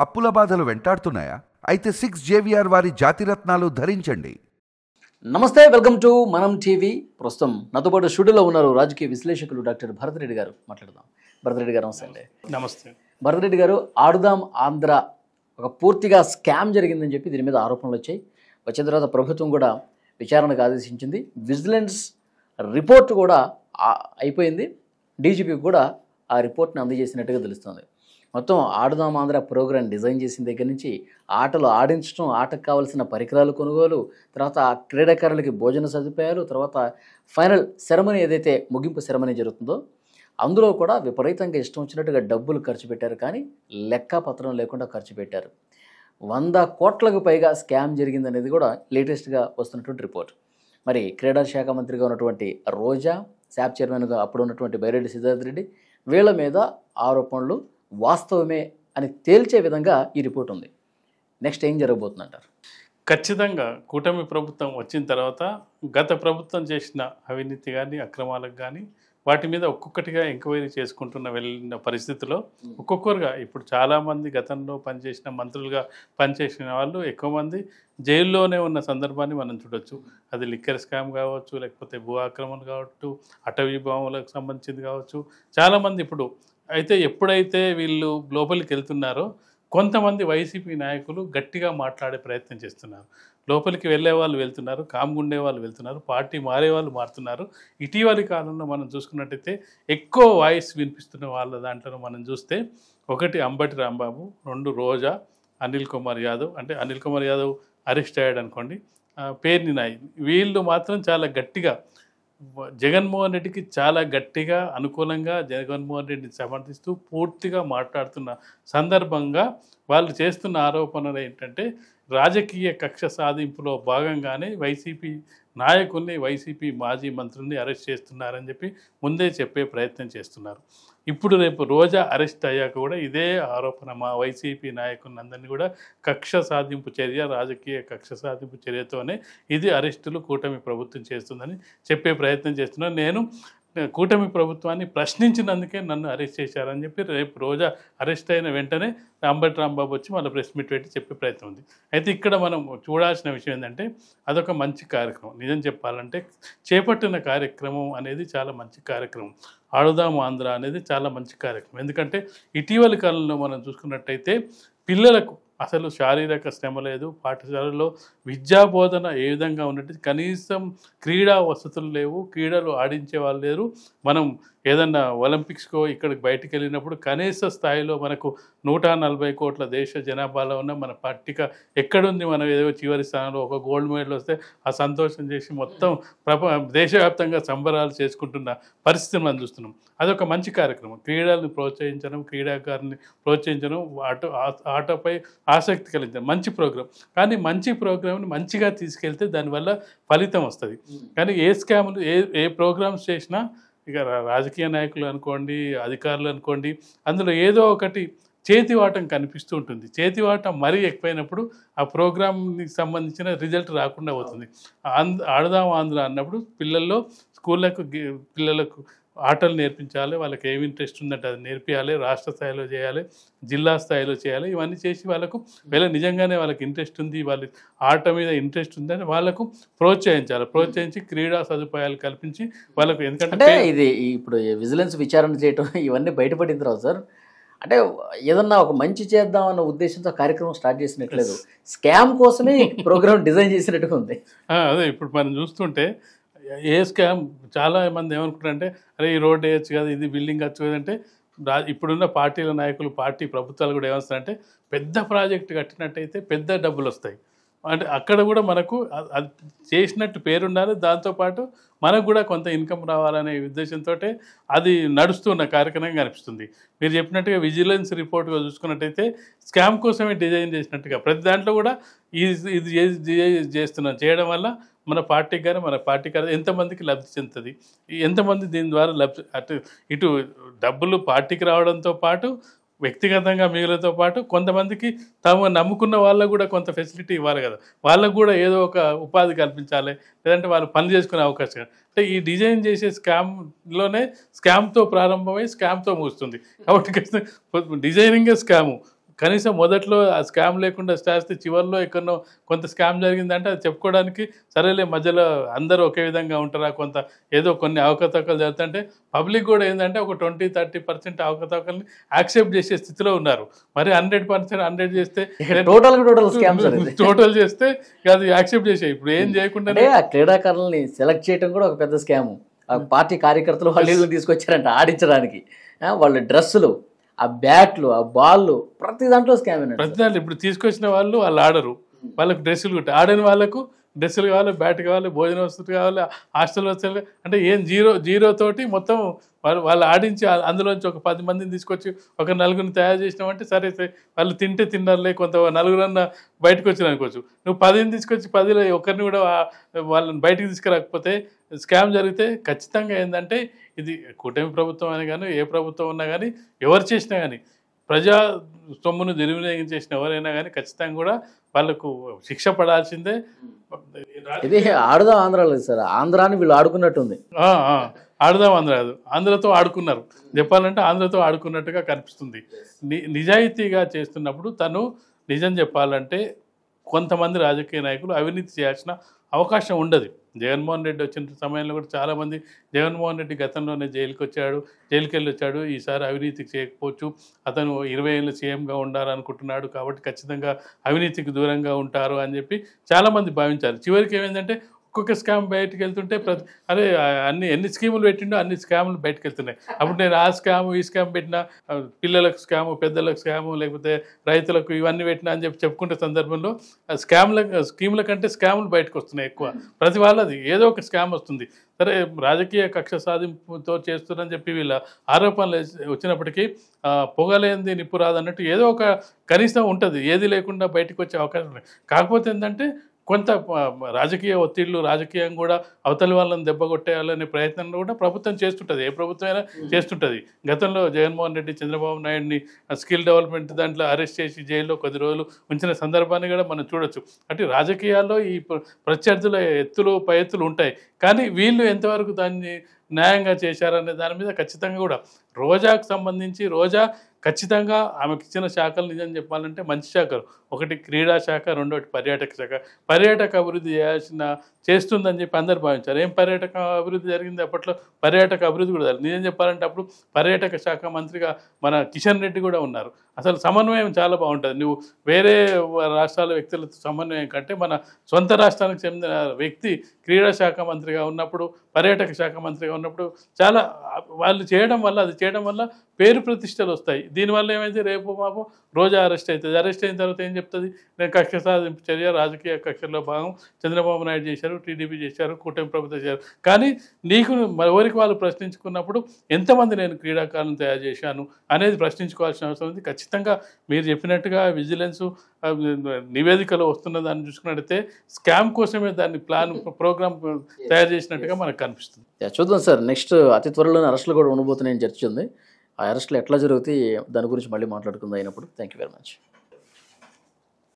అప్పుల బాధలు వెంటాడుతున్నాయా? అయితే 6 JVR వారి జాతిరత్నాలు ధరించండి. నమస్తే, వెల్కమ్ టు మనం టీవీ. ప్రస్తుతం నాతో పాటు స్టూడియోలో ఉన్నారు రాజకీయ విశ్లేషకులు డాక్టర్ భరత్ రెడ్డి గారు. మాట్లాడదాం. భరత్ రెడ్డి గారు నమస్తే అండి. నమస్తే. భరత్ రెడ్డి గారు, ఆడుదాం ఆంధ్ర ఒక పూర్తిగా స్కామ్ జరిగిందని చెప్పి దీని మీద ఆరోపణలు వచ్చాయి. వచ్చిన తర్వాత ప్రభుత్వం కూడా విచారణకు ఆదేశించింది. విజిలెన్స్ రిపోర్ట్ కూడా అయిపోయింది. డీజీపీకి కూడా ఆ రిపోర్ట్ని అందజేసినట్టుగా తెలుస్తుంది. మొత్తం ఆడుదాం ఆంధ్ర ప్రోగ్రాం డిజైన్ చేసిన దగ్గర నుంచి ఆటలు ఆడించడం, ఆటకు కావాల్సిన పరికరాలు కొనుగోలు, తర్వాత క్రీడాకారులకి భోజన సదుపాయాలు, తర్వాత ఫైనల్ సెరమనీ ఏదైతే ముగింపు సెరమనీ జరుగుతుందో అందులో కూడా విపరీతంగా ఇష్టం వచ్చినట్టుగా డబ్బులు ఖర్చు పెట్టారు. కానీ లెక్కపత్రం లేకుండా ఖర్చు పెట్టారు. 100 కోట్లకు పైగా స్కామ్ జరిగిందనేది కూడా లేటెస్ట్గా వస్తున్నటువంటి రిపోర్ట్. మరి క్రీడా శాఖ మంత్రిగా ఉన్నటువంటి రోజా, శాప్ చైర్మన్గా అప్పుడు ఉన్నటువంటి బైరెడ్డి సిద్ధార్థ రెడ్డి, వీళ్ళ మీద ఆరోపణలు వాస్తవమే అని తేల్చే విధంగా ఈ రిపోర్ట్ ఉంది. నెక్స్ట్ ఏం జరగబోతుందంటారు? ఖచ్చితంగా కూటమి ప్రభుత్వం వచ్చిన తర్వాత గత ప్రభుత్వం చేసిన అవినీతి కానీ అక్రమాలకు కానీ వాటి మీద ఒక్కొక్కటిగా ఎంక్వైరీ చేసుకుంటున్న వెళ్ళిన పరిస్థితిలో ఒక్కొక్కరుగా ఇప్పుడు చాలామంది గతంలో పనిచేసిన మంత్రులుగా పనిచేసిన వాళ్ళు ఎక్కువ మంది జైల్లోనే ఉన్న సందర్భాన్ని మనం చూడొచ్చు. అది లిక్కర్ స్కామ్ కావచ్చు, లేకపోతే భూ ఆక్రమణ కావచ్చు, అటవీ భూములకు సంబంధించింది కావచ్చు. చాలామంది ఇప్పుడు అయితే ఎప్పుడైతే వీళ్ళు లోపలికి వెళ్తున్నారో కొంతమంది వైసీపీ నాయకులు గట్టిగా మాట్లాడే ప్రయత్నం చేస్తున్నారు. లోపలికి వెళ్ళే వాళ్ళు వెళ్తున్నారు, కామ్గుండే వాళ్ళు వెళ్తున్నారు, పార్టీ మారే వాళ్ళు మారుతున్నారు. ఇటీవలి కాలంలో మనం చూసుకున్నట్టయితే ఎక్కువ వాయిస్ వినిపిస్తున్న వాళ్ళ దాంట్లో మనం చూస్తే ఒకటి అంబటి రాంబాబు, 2 రోజా, అనిల్ కుమార్ యాదవ్. అంటే అనిల్ కుమార్ యాదవ్ అరెస్ట్ అయ్యాడు అనుకోండి, పేర్ని నాయి. వీళ్ళు మాత్రం చాలా గట్టిగా జగన్మోహన్ రెడ్డికి చాలా గట్టిగా అనుకూలంగా జగన్మోహన్ రెడ్డిని సమర్థిస్తూ పూర్తిగా మాట్లాడుతున్న సందర్భంగా వాళ్ళు చేస్తున్న ఆరోపణలు ఏంటంటే రాజకీయ కక్ష సాధింపులో భాగంగానే వైసీపీ నాయకుల్ని, వైసీపీ మాజీ మంత్రుల్ని అరెస్ట్ చేస్తున్నారని చెప్పి ముందే చెప్పే ప్రయత్నం చేస్తున్నారు. ఇప్పుడు రేపు రోజా అరెస్ట్ అయ్యాక కూడా ఇదే ఆరోపణ మా వైసీపీ నాయకులందరినీ కూడా కక్ష సాధింపు చర్య, రాజకీయ కక్ష సాధింపు చర్యతోనే ఇది అరెస్టులు కూటమి ప్రభుత్వం చేస్తుందని చెప్పే ప్రయత్నం చేస్తున్నారు. నేను కూటమి ప్రభుత్వాన్ని ప్రశ్నించినందుకే నన్ను అరెస్ట్ చేశారని చెప్పి రేపు రోజా అరెస్ట్ అయిన వెంటనే అంబటి రాంబాబు వచ్చి మళ్ళీ ప్రెస్ మీట్ పెట్టి చెప్పే ప్రయత్నం ఉంది. అయితే ఇక్కడ మనం చూడాల్సిన విషయం ఏంటంటే అదొక మంచి కార్యక్రమం. నిజం చెప్పాలంటే చేపట్టిన కార్యక్రమం అనేది చాలా మంచి కార్యక్రమం. ఆడుదాం ఆంధ్ర అనేది చాలా మంచి కార్యక్రమం. ఎందుకంటే ఇటీవలి కాలంలో మనం చూసుకున్నట్టయితే పిల్లలకు అసలు శారీరక శ్రమ లేదు. పాఠశాలలో విద్యాబోధన ఏ విధంగా ఉన్నట్టు కనీసం క్రీడా వసతులు లేవు, క్రీడలు ఆడించే వాళ్ళు లేరు. మనం ఏదన్నా ఒలింపిక్స్కో ఇక్కడికి బయటికి వెళ్ళినప్పుడు కనీస స్థాయిలో మనకు 140 కోట్ల దేశ జనాభాలో ఉన్న మన పట్టిక ఎక్కడుంది? మనం ఏదో చివరి స్థానంలో ఒక గోల్డ్ మెడల్ వస్తే ఆ సంతోషం చేసి మొత్తం దేశవ్యాప్తంగా సంబరాలు చేసుకుంటున్న పరిస్థితిని మనం చూస్తున్నాం. అదొక మంచి కార్యక్రమం. క్రీడలను ప్రోత్సహించడం, క్రీడాకారుని ప్రోత్సహించడం, ఆటపై ఆసక్తి కలిగించడం మంచి ప్రోగ్రాం. కానీ మంచి ప్రోగ్రామ్ని మంచిగా తీసుకెళ్తే దానివల్ల ఫలితం వస్తుంది. కానీ ఏ స్కాములు ఏ ప్రోగ్రామ్స్ చేసినా ఇక రాజకీయ నాయకులు అనుకోండి, అధికారులు అనుకోండి, అందులో ఏదో ఒకటి చేతివాటం కనిపిస్తూ ఉంటుంది. చేతివాటం మరీ ఎక్కువైనప్పుడు ఆ ప్రోగ్రామ్కి సంబంధించిన రిజల్ట్ రాకుండా పోతుంది. ఆడదాం ఆంధ్ర అన్నప్పుడు పిల్లలకు ఆటలు నేర్పించాలి, వాళ్ళకి ఏమి ఇంట్రెస్ట్ ఉందంటే అది నేర్పించాలి, రాష్ట్ర స్థాయిలో చేయాలి, జిల్లా స్థాయిలో చేయాలి. ఇవన్నీ చేసి వాళ్ళకు నిజంగానే వాళ్ళకి ఇంట్రెస్ట్ ఉంది, వాళ్ళ ఆట మీద ఇంట్రెస్ట్ ఉందని వాళ్ళకు ప్రోత్సహించి క్రీడా సదుపాయాలు కల్పించి వాళ్ళకు. ఎందుకంటే ఇది ఇప్పుడు విజిలెన్స్ విచారణ చేయటం ఇవన్నీ బయటపడిన తర్వాత సార్, అంటే ఏదన్నా ఒక మంచి చేద్దామన్న ఉద్దేశంతో కార్యక్రమం స్టార్ట్ చేసినట్లేదు, స్కామ్ కోసమే ప్రోగ్రామ్ డిజైన్ చేసినట్టుగా ఉంది. అదే ఇప్పుడు మనం చూస్తుంటే ఏ స్కామ్ చాలా మంది ఏమనుకుంటారంటే అరే ఈ రోడ్ వేయచ్చు కదా, ఇది బిల్డింగ్ వచ్చు కదంటే ఇప్పుడున్న పార్టీల నాయకులు, పార్టీ ప్రభుత్వాలు కూడా ఏమొస్తారంటే పెద్ద ప్రాజెక్టు కట్టినట్టయితే పెద్ద డబ్బులు వస్తాయి. అంటే అక్కడ కూడా మనకు అది చేసినట్టు పేరుండాలి, దాంతోపాటు మనకు కూడా కొంత ఇన్కమ్ రావాలనే ఉద్దేశంతో అది నడుస్తున్న కార్యక్రమంగా కనిపిస్తుంది. మీరు చెప్పినట్టుగా విజిలెన్స్ రిపోర్ట్గా చూసుకున్నట్టయితే స్కామ్ కోసమే డిజైన్ చేసినట్టుగా ప్రతి దాంట్లో కూడా ఇది చేయడం వల్ల మన పార్టీకి కానీ ఎంతమందికి లబ్ధి చెందుతుంది, ఎంతమంది దీని ద్వారా ఇటు డబ్బులు పార్టీకి రావడంతో పాటు వ్యక్తిగతంగా మిగులతో పాటు కొంతమందికి తాము నమ్ముకున్న వాళ్ళకు కూడా కొంత ఫెసిలిటీ ఇవ్వాలి కదా, వాళ్ళకు కూడా ఏదో ఒక ఉపాధి కల్పించాలి, లేదంటే వాళ్ళు పని చేసుకునే అవకాశం. అంటే ఈ డిజైన్ చేసే స్కామ్లోనే స్కామ్తో ప్రారంభమై స్కామ్తో ముగుస్తుంది. కాబట్టి డిజైనింగే స్కాము, కనీసం మొదట్లో ఆ స్కామ్ లేకుండా చేస్తే చివరిలో ఎక్కడో కొంత స్కామ్ జరిగిందంటే అది చెప్పుకోవడానికి సరేలే మధ్యలో అందరూ ఒకే విధంగా ఉంటారా, కొంత ఏదో కొన్ని అవకతవకలు జరుగుతుంటే పబ్లిక్ కూడా ఏంటంటే ఒక 20-30% అవకతవకల్ని యాక్సెప్ట్ చేసే స్థితిలో ఉన్నారు. మరి 100% 100 చేస్తే టోటల్ స్కామ్స్ టోటల్ చేస్తే అది యాక్సెప్ట్ చేసే ఇప్పుడు ఏం చేయకుండా ఆ క్రీడాకారులని సెలెక్ట్ చేయడం కూడా ఒక పెద్ద స్కామ్. ఆ పార్టీ కార్యకర్తలు వాళ్ళు తీసుకొచ్చారంట ఆడించడానికి, వాళ్ళ డ్రెస్సులు, ఆ బ్యాట్లు, ఆ బాళ్ళు, ప్రతి దాంట్లో స్కామ్. ప్రతి దాంట్లో ఇప్పుడు తీసుకొచ్చిన వాళ్ళు ఆడరు, వాళ్ళకి డ్రెస్సులు కుట్టి, ఆడని వాళ్ళకు డ్రెస్సులు కావాలి, బ్యాట్ కావాలి, భోజన వస్తువులు కావాలి, హాస్టల్ వస్తువులు, అంటే ఏం జీరో తోటి మొత్తం వాళ్ళు ఆడించి అందులోంచి ఒక 10 మందిని తీసుకొచ్చి ఒక 4గురిని తయారు చేసినామంటే సరే వాళ్ళు తింటే తిన్నారులే, కొంత 4గురన్నా బయటకు వచ్చిన అనుకోవచ్చు. నువ్వు 10ని తీసుకొచ్చి 10లో ఒకరిని కూడా వాళ్ళని బయటకు తీసుకురాకపోతే స్కామ్ జరిగితే ఖచ్చితంగా ఏంటంటే ఇది కూటమి ప్రభుత్వం అని కానీ ఏ ప్రభుత్వం ఉన్నా కానీ ఎవరు చేసినా కానీ ప్రజా సొమ్మును దుర్వినియోగం చేసిన ఎవరైనా కానీ ఖచ్చితంగా కూడా వాళ్ళకు శిక్ష పడాల్సిందే. ఇది ఆడుదాం ఆంధ్రాలో సార్, ఆంధ్రాని వీళ్ళు ఆడుకున్నట్టుంది. ఆడుదాం ఆంధ్రతో ఆడుకున్నారు చెప్పాలంటే, ఆంధ్రతో ఆడుకున్నట్టుగా కనిపిస్తుంది. నిజాయితీగా చేస్తున్నప్పుడు తను నిజం చెప్పాలంటే కొంతమంది రాజకీయ నాయకులు అవినీతి చేయాల్సిన అవకాశం ఉండదు. జగన్మోహన్ రెడ్డి వచ్చిన సమయంలో కూడా చాలామంది జగన్మోహన్ రెడ్డి గతంలోనే జైలుకి వెళ్ళి వచ్చాడు, ఈసారి అవినీతికి చేయకపోవచ్చు, అతను 20 ఏళ్ళు సీఎంగా ఉండాలనుకుంటున్నాడు కాబట్టి ఖచ్చితంగా అవినీతికి దూరంగా ఉంటారు అని చెప్పి చాలామంది భావించారు. చివరికి ఏమైందంటే ఒక్కొక్క స్కామ్ బయటకు వెళ్తుంటే అరే ఎన్ని స్కీములు పెట్టిండో అన్ని స్కాములు బయటకు వెళ్తున్నాయి. అప్పుడు నేను ఆ స్కాము ఈ స్కామ్ పెట్టినా, పిల్లలకు స్కాము, పెద్దలకు స్కాము, లేకపోతే రైతులకు ఇవన్నీ పెట్టినా అని చెప్పుకుంటే సందర్భంలో స్కీముల కంటే స్కాములు బయటకు వస్తున్నాయి ఎక్కువ. ప్రతి వాళ్ళది ఏదో ఒక స్కామ్ వస్తుంది. సరే రాజకీయ కక్ష సాధింపుతో చేస్తున్నారని చెప్పి వీళ్ళ ఆరోపణలు వచ్చినప్పటికీ పొగలేంది నిప్పు రాదన్నట్టు ఏదో ఒక కనీసం ఉంటుంది, ఏది లేకుండా బయటకు వచ్చే అవకాశం ఉంది. కాకపోతే ఏంటంటే కొంత రాజకీయ ఒత్తిళ్లు, రాజకీయం కూడా అవతలి వాళ్ళని దెబ్బ కొట్టేయాలనే ప్రయత్నంలో కూడా ప్రభుత్వం చేస్తుంటుంది, ఏ ప్రభుత్వం అయినా చేస్తుంటుంది. గతంలో జగన్మోహన్ రెడ్డి చంద్రబాబు నాయుడిని స్కిల్ డెవలప్మెంట్ దాంట్లో అరెస్ట్ చేసి జైల్లో 10 రోజులు ఉంచిన సందర్భాన్ని కూడా మనం చూడొచ్చు. అంటే రాజకీయాల్లో ఈ ప్రత్యర్థుల ఎత్తులు పై ఎత్తులు ఉంటాయి, కానీ వీళ్ళు ఎంతవరకు దాన్ని న్యాయంగా చేశారనే దాని మీద ఖచ్చితంగా కూడా రోజాకు సంబంధించి రోజా ఖచ్చితంగా ఆమెకు ఇచ్చిన శాఖలు నిజం చెప్పాలంటే మంచి శాఖలు. ఒకటి క్రీడా శాఖ, రెండోటి పర్యాటక శాఖ. పర్యాటక అభివృద్ధి చేస్తుందని చెప్పి అందరు భావించారు. ఏం పర్యాటక అభివృద్ధి జరిగింది? అప్పట్లో పర్యాటక అభివృద్ధి కూడా జరిగింది. నిజం చెప్పాలంటే అప్పుడు పర్యాటక శాఖ మంత్రిగా మన కిషన్ రెడ్డి కూడా ఉన్నారు. అసలు సమన్వయం చాలా బాగుంటుంది. నువ్వు వేరే రాష్ట్రాల వ్యక్తులతో సమన్వయం కంటే మన సొంత రాష్ట్రానికి చెందిన వ్యక్తి క్రీడా శాఖ మంత్రిగా ఉన్నప్పుడు, పర్యాటక శాఖ మంత్రిగా ఉన్నప్పుడు చాలా వాళ్ళు చేయడం వల్ల పేరు ప్రతిష్టలు వస్తాయి. దీనివల్ల ఏమైతే రేపు మాపు రోజా అరెస్ట్ అవుతుంది. అరెస్ట్ అయిన తర్వాత ఏం చెప్తుంది? నేను కక్ష సాధింపు చర్య, రాజకీయ కక్షలో భాగం చంద్రబాబు నాయుడు చేశారు, టీడీపీ చేశారు, కూటమి ప్రభుత్వం చేశారు. కానీ నీకు ఎవరికి వాళ్ళు ప్రశ్నించుకున్నప్పుడు ఎంతమంది నేను క్రీడాకారులను తయారు చేశాను అనేది ప్రశ్నించుకోవాల్సిన అవసరం ఉంది. ఖచ్చితంగా మీరు చెప్పినట్టుగా విజిలెన్సు నివేదికలో వస్తున్న దాన్ని చూసుకున్నట్టయితే స్కామ్ కోసమే దాన్ని ప్రోగ్రామ్ తయారు చేసినట్టుగా మనకు కనిపిస్తుంది. చూద్దాం సార్, నెక్స్ట్ అతి త్వరలోనే అరెస్టులు కూడా ఉండబోతున్నాయని చర్చ ఉంది. ఆ అరెస్టులు ఎట్లా జరుగుతాయి దాని గురించి మళ్ళీ మాట్లాడుకుందాం అయినప్పుడు. Thank you very much.